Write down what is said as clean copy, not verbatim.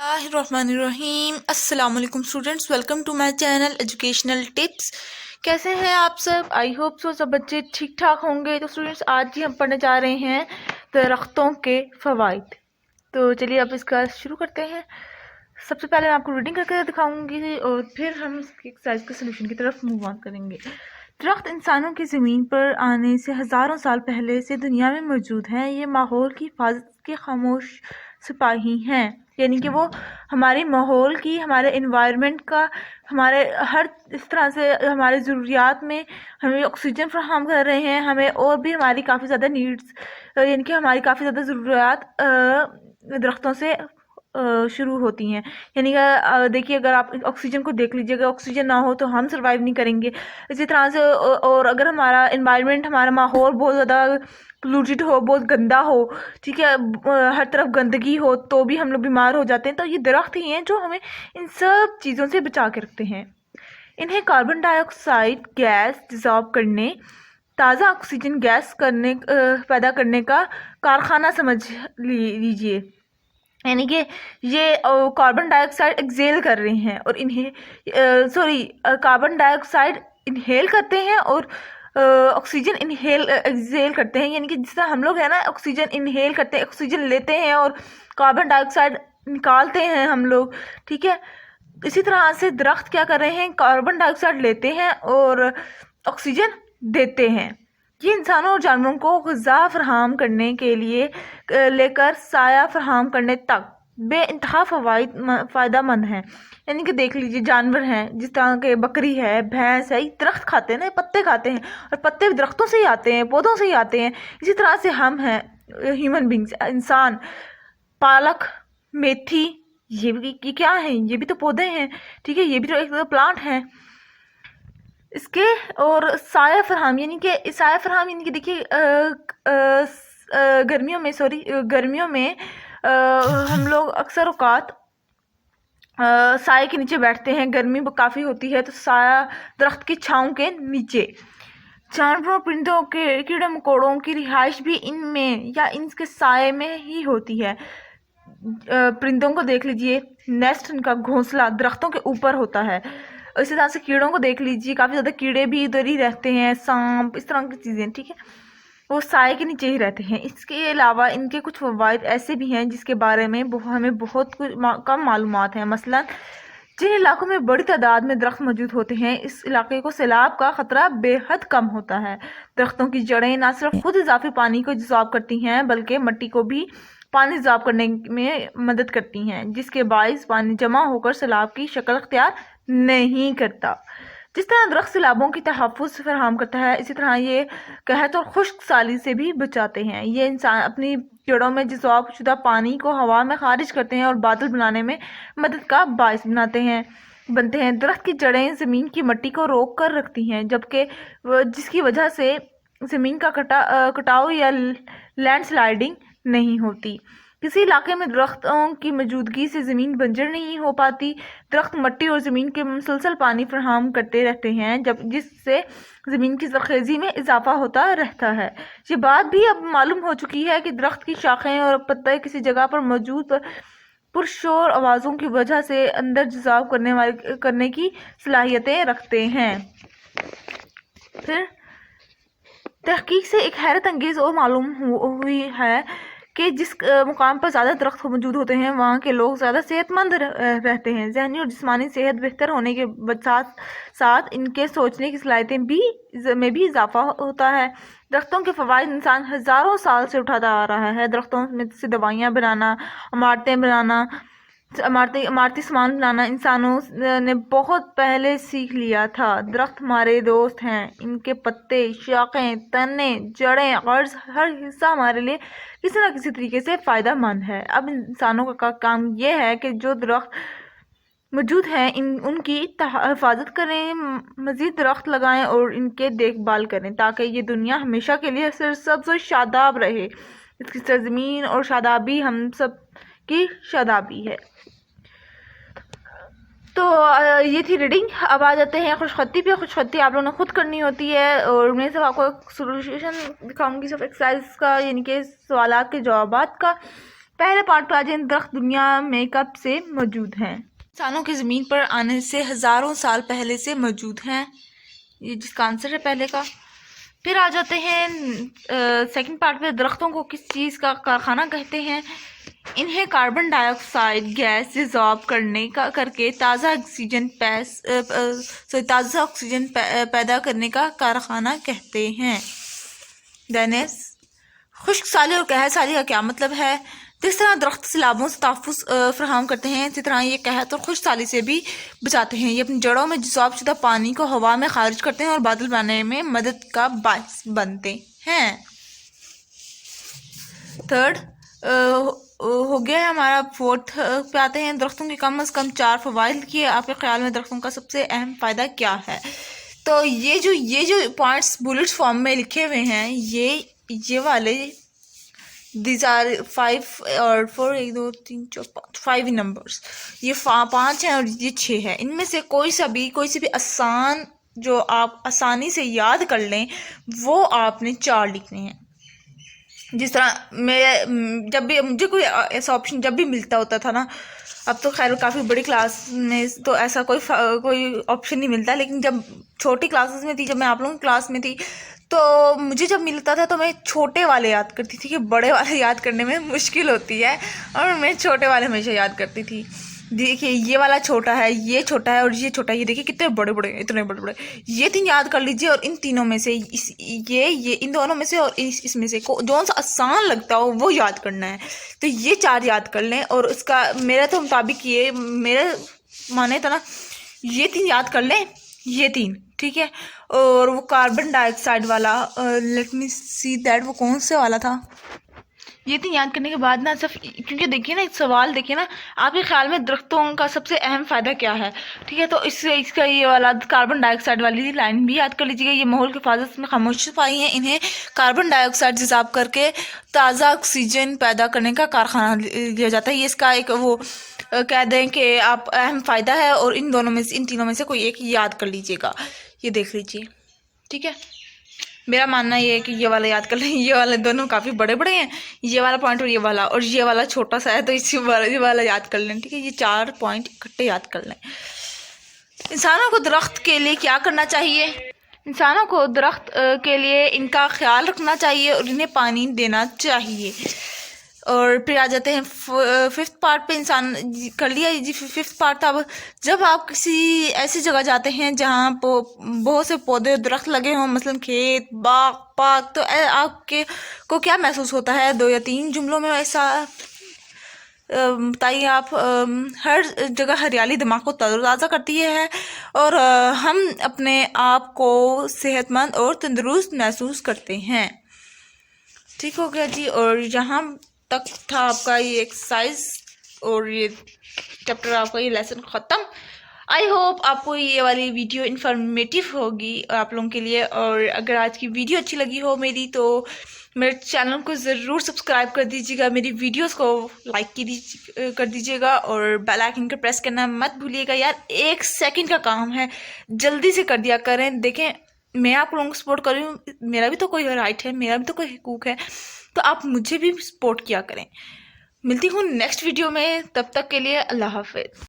Bismillahirrahmanirrahim। अस्सलाम वालेकुम students, welcome to my channel educational tips. कैसे हैं आप सब? आई होप सो सब बच्चे ठीक ठाक होंगे। तो स्टूडेंट्स, आज ही हम पढ़ने जा रहे हैं दरख्तों के फ़वाइद। तो चलिए अब इसका शुरू करते हैं। सबसे पहले मैं आपको रीडिंग करके दिखाऊंगी और फिर हम इसकी एक्सरसाइज के सोल्यूशन की तरफ मूव ऑन करेंगे। दरख्त इंसानों की ज़मीन पर आने से हज़ारों साल पहले से दुनिया में मौजूद हैं। ये माहौल की हिफाजत के खामोश सिपाही हैं, यानी कि वो हमारी माहौल की, हमारे इन्वायरमेंट का, हमारे हर इस तरह से हमारे ज़रूरियात में हमें ऑक्सीजन फराहम कर रहे हैं। हमें और भी हमारी काफ़ी ज़्यादा नीड्स, यानी कि हमारी काफ़ी ज़्यादा ज़रूरियात दरख्तों से शुरू होती हैं। यानी कि देखिए, अगर आप ऑक्सीजन को देख लीजिए, अगर ऑक्सीजन ना हो तो हम सर्वाइव नहीं करेंगे। इसी तरह से और अगर हमारा इन्वायरमेंट, हमारा माहौल बहुत ज़्यादा पोल्यूटेड हो, बहुत गंदा हो, ठीक है, हर तरफ गंदगी हो, तो भी हम लोग बीमार हो जाते हैं। तो ये दरख्त ही हैं जो हमें इन सब चीज़ों से बचा के रखते हैं। इन्हें कार्बन डाइऑक्साइड गैस डिज़ॉल्व करने, ताज़ा ऑक्सीजन गैस पैदा करने का कारखाना समझ लीजिए। यानी कि ये कार्बन डाइऑक्साइड एक्सेल कर रहे हैं और कार्बन डाइऑक्साइड इनहेल करते हैं और ऑक्सीजन एक्सेल करते हैं। यानी कि जिस तरह हम लोग है ना, ऑक्सीजन इनहेल करते हैं, ऑक्सीजन लेते हैं और कार्बन डाइऑक्साइड निकालते हैं हम लोग, ठीक है। इसी तरह से दरख्त क्या कर रहे हैं, कार्बन डाइऑक्साइड लेते हैं और ऑक्सीजन देते हैं। ये इंसानों और जानवरों को ग़िज़ा फराहम करने के लिए लेकर साया फराहम करने तक बेइंतहा फ़ायदेमंद हैं। यानी कि देख लीजिए, जानवर हैं जिस तरह के बकरी है, भैंस है, ये दरख्त खाते हैं ना, पत्ते खाते हैं और पत्ते भी दरख्तों से ही आते हैं, पौधों से ही आते हैं। इसी तरह से हम हैं ह्यूमन बींग्स, इंसान। पालक, मेथी, ये क्या है? ये भी तो पौधे हैं, ठीक है, ये भी तो एक प्लांट है। इसके और साया फराहम, यानी कि देखिए, गर्मियों में हम लोग अक्सर औकात साए के नीचे बैठते हैं। गर्मी काफ़ी होती है तो साया दरख्त की छाँव के नीचे। जानवरों, परिंदों के, कीड़े मकोड़ों की रिहाइश भी इनमें या इनके साए में ही होती है। परिंदों को देख लीजिए, नेस्ट, इनका घोंसला दरख्तों के ऊपर होता है। इसी तरह से कीड़ों को देख लीजिए, काफ़ी ज़्यादा कीड़े भी इधर ही रहते हैं, सांप, इस तरह की चीज़ें, ठीक है, वो साए के नीचे ही रहते हैं। इसके अलावा इनके कुछ फ़वाइद ऐसे भी हैं जिसके बारे में हमें बहुत कम मालूमात हैं। मसलन, जिन इलाकों में बड़ी तादाद में दरख्त मौजूद होते हैं, इस इलाके को सैलाब का ख़तरा बेहद कम होता है। दरख्तों की जड़ें न सिर्फ खुद इजाफी पानी को जज़्ब करती हैं, बल्कि मिट्टी को भी पानी जज़्ब करने में मदद करती हैं, जिसके बाइस पानी जमा होकर सैलाब की शक्ल अख्तियार नहीं करता। जिस तरह दरख्त सैलाबों की तहफ़्फ़ुज़ फराहम करता है, इसी तरह ये कहत और खुश्क साली से भी बचाते हैं। ये इंसान अपनी जड़ों में जज़्ब शुदा पानी को हवा में खारिज करते हैं और बादल बनाने में मदद का बायस बनते हैं। दरख्त की जड़ें ज़मीन की मिट्टी को रोक कर रखती हैं, जबकि जिसकी वजह से ज़मीन का कटाव या लैंडस्लाइडिंग नहीं होती। किसी इलाके में दरख्तों की मौजूदगी से ज़मीन बंजर नहीं हो पाती। दरख्त मिट्टी और ज़मीन के मुसलसल पानी फराहम करते रहते हैं, जिससे ज़मीन की ज़रख़ेज़ी में इजाफा होता रहता है। ये बात भी अब मालूम हो चुकी है कि दरख्त की शाखें और पत्ते किसी जगह पर मौजूद पुरशोर आवाज़ों की वजह से अंदर जज़्ब करने की सलाहियतें रखते हैं। फिर तहकीक से एक हैरत अंगेज़ और मालूम हुई है कि जिस मुकाम पर ज़्यादा दरख्त मौजूद होते हैं, वहाँ के लोग ज़्यादा सेहतमंद रहते हैं। जहनी और जिस्मानी सेहत बेहतर होने के साथ साथ इनके सोचने की सलाहियतें में भी इजाफा होता है। दरख्तों के फ़वाइद इंसान हज़ारों साल से उठाता आ रहा है। दरख्तों में से दवाइयाँ बनाना, इमारती सामान बनाना इंसानों ने बहुत पहले सीख लिया था। दरख्त हमारे दोस्त हैं। इनके पत्ते, शाखें, तने, जड़ें, गर्ज, हर हिस्सा हमारे लिए किसी न किसी तरीके से फ़ायदेमंद है। अब इंसानों का काम यह है कि जो दरख्त मौजूद हैं उनकी हिफाजत करें, मज़ीद दरख्त लगाएं और इनके देखभाल करें, ताकि ये दुनिया हमेशा के लिए सरसब्ज़ और शादाब रहे। इसकी सरजमीन और शादाबी हम सब की शादाबी है। तो ये थी रीडिंग। अब आ जाते हैं खुशखती पे। खुशखती आप लोगों ने खुद करनी होती है और मैं सब आपको एक सोल्यूशन दिखाऊंगी, सब एक्सरसाइज का, यानी कि सवालात के जवाबात का। پہلے پارٹ پہ آ جائیں، درخت دنیا میں کب سے موجود ہیں؟ انسانوں کے زمین پر آنے سے ہزاروں سال پہلے سے موجود ہیں، یہ جس کا آنسر ہے پہلے کا۔ پھر آ جاتے ہیں سیکنڈ پارٹ پہ، درختوں کو کس چیز کا کارخانہ کہتے ہیں؟ انہیں کاربن ڈائی آکسائڈ گیس ڈیزالو کر کے تازہ آکسیجن پیدا کرنے کا کارخانہ کہتے ہیں۔ دینس خشک سالی اور قحط سالی کا کیا مطلب ہے؟ جس طرح درخت سیلابوں سے تحفظ فراہم کرتے ہیں، اسی طرح یہ قحط اور خشک سالی سے بھی بچاتے ہیں۔ یہ اپنی جڑوں میں ذوب شدہ پانی کو ہوا میں خارج کرتے ہیں اور بادل بنانے میں مدد کا باعث بنتے ہیں۔ تھرڈ ہو گیا ہمارا، فورتھ پہ آتے ہیں، درختوں کے کم از کم 4 فوائد لکھیے۔ آپ کے خیال میں درختوں کا سب سے اہم فائدہ کیا ہے؟ تو یہ جو پوائنٹس بلٹ فارم میں لکھے ہوئے ہیں، یہ والے دیز آر 5 اور 4 1 2 3 4 5 نمبرس، یہ 5 ہیں اور یہ 6 ہے۔ ان میں سے کوئی سے بھی آسان جو آپ آسانی سے یاد کر لیں وہ آپ نے 4 لکھنے ہیں۔ جس طرح مجھے کوئی ایسا آپشن جب بھی ملتا ہوتا تھا نا، اب تو خیر کافی بڑی کلاس میں تو ایسا کوئی آپشن نہیں ملتا، لیکن جب چھوٹی کلاسز میں تھی، جب میں آپ لوگوں کی کلاس میں تھی، تو مجھے جب ملتا تھا تو میں چھوٹے والے یاد کرتی تھی، کہ بڑے والے یاد کرنے میں مشکل ہوتی ہے، اور میں چھوٹے والے ہمیشہ یاد کرتی تھی۔ دیکھیے یہ والا چھوٹا ہے، یہ چھوٹا ہے اور یہ چھوٹا ہے، یہ دیکھیے کتنے بڑے بڑے، اتنے بڑے بڑے۔ یہ 3 یاد کر لیجئے، اور ان تینوں میں سے یہ ان دونوں میں سے اور اس میں سے جو سا آسان لگتا ہو وہ یاد کرنا ہے۔ تو یہ 4 یاد کر لیں، اور اس کا میرے تو مطابق یہ میرے مانے تھا نا، یہ 3 یاد کر لیں، یہ 3 ٹھیک ہے۔ اور وہ کاربن ڈائی آکسائڈ والا، لیٹ می سی دیٹ، وہ کون سے والا تھا؟ یہ 3 یاد کرنے کے بعد نا، صرف کیونکہ دیکھیے نا سوال دیکھیے نا، آپ کے خیال میں درختوں کا سب سے اہم فائدہ کیا ہے؟ ٹھیک ہے، تو اس کا یہ والا کاربن ڈائی آکسائڈ والی لائن بھی یاد کر لیجیے گا۔ یہ ماحول کی حفاظت میں خاموش صفائی ہیں، انہیں کاربن ڈائی آکسائڈ جذب کر کے تازہ آکسیجن پیدا کرنے کا کارخانہ لیا جاتا ہے۔ یہ اس کا ایک وہ کہہ دیں کہ آپ اہم فائدہ ہے، اور ان تینوں میں سے کوئی ایک یاد کر لیجیے گا، یہ دیکھ لیجیے ٹھیک ہے۔ میرا ماننا یہ ہے کہ یہ والا یاد کر لیں، یہ والے دونوں کافی بڑے بڑے ہیں، یہ والا پوائنٹ اور یہ والا چھوٹا سا ہے، تو یہ والا یاد کر لیں ٹھیک ہے۔ یہ 4 پوائنٹ اکٹھے یاد کر لیں۔ انسانوں کو درخت کے لیے کیا کرنا چاہیے؟ انسانوں کو درخت کے لیے ان کا خیال رکھنا چاہیے اور انہیں پانی دینا چاہیے۔ اور پھر آ جاتے ہیں 5th پارٹ پہ، انسان کر لیا جی 5th پارٹ تھا۔ اب جب آپ کسی ایسی جگہ جاتے ہیں جہاں بہت سے پودے درخت لگے ہوں، مثلا کھیت، باغ، پارک، تو آپ کو کیا محسوس ہوتا ہے؟ 2 یا 3 جملوں میں ایسا بتائیے آپ۔ ہر جگہ ہریالی دماغ کو تر و تازہ کرتی ہے، اور ہم اپنے آپ کو صحت مند اور تندرست محسوس کرتے ہیں۔ ٹھیک ہو گیا جی، اور یہاں تک تھا آپ کا یہ ایکسرسائز اور یہ چیپٹر، آپ کا یہ لیسن ختم۔ آئی ہوپ آپ کو یہ والی ویڈیو انفارمیٹیو ہوگی آپ لوگوں کے لیے، اور اگر آج کی ویڈیو اچھی لگی ہو میری، تو میرے چینل کو ضرور سبسکرائب کر دیجیے گا، میری ویڈیوز کو لائک کر دیجیے گا، اور بیل آئیکن کو پریس کرنا مت بھولیے گا۔ یار 1 سیکنڈ کا کام ہے، جلدی سے کر دیا کریں۔ دیکھیں میں آپ لوگوں کو سپورٹ کر رہی ہوں، میرا بھی تو کوئی رائٹ ہے، میرا بھی تو کوئی حقوق ہے، تو آپ مجھے بھی سپورٹ کیا کریں۔ ملتی ہوں نیکسٹ ویڈیو میں، تب تک کے لیے اللہ حافظ۔